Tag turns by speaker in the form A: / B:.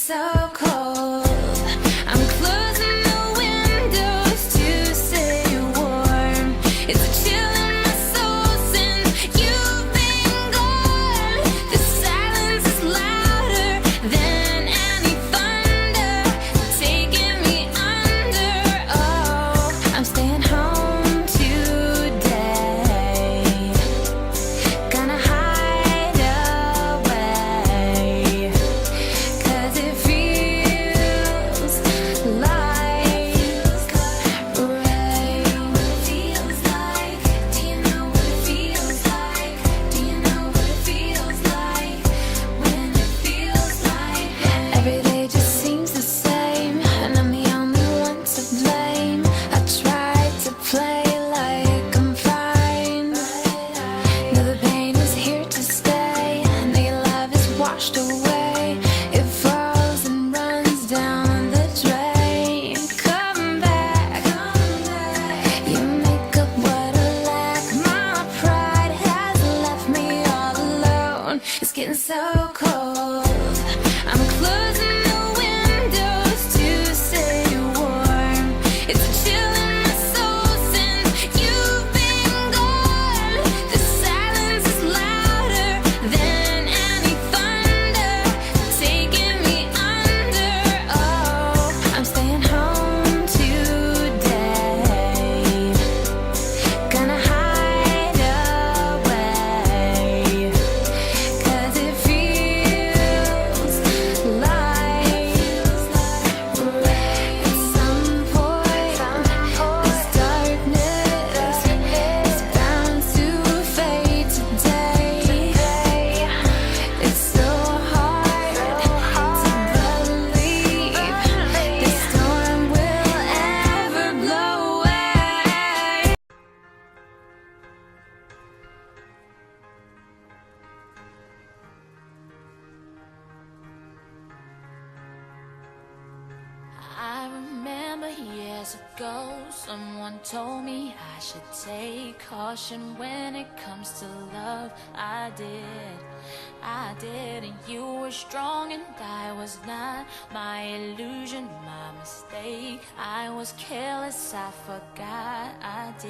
A: so cold. I'm closing the windows to stay warm. It's a chill in my soul since you've been gone. The silence is louder than any thunder, taking me under. Oh, I'm staying home today. Gonna hide away, 'cause it feels like rain. Feels like, do you know what it feels like? Do you know what it feels like when it feels like rain? Every day just seems the same, and I'm the only one to blame. I tried to play like I'm fine. Now the pain is here to stay, and your love is washed away. It falls and runs down the drain. Come back, you make up what I lack. My pride has left me all alone. It's getting so cold. I'm closing the windows to stay warm. It's a chill in my soul since you've been gone. The silence is louder than any thunder, taking me under. Oh, I'm staying home today. Gonna hide away, 'cause it feels like rain. At some point, this darkness is bound to fade today. It's so hard to believe this storm will ever blow away. I remember years ago, someone told me I should take caution when it comes to love. I did, and you were strong and I was not. My illusion, my mistake. I was careless, I forgot I did.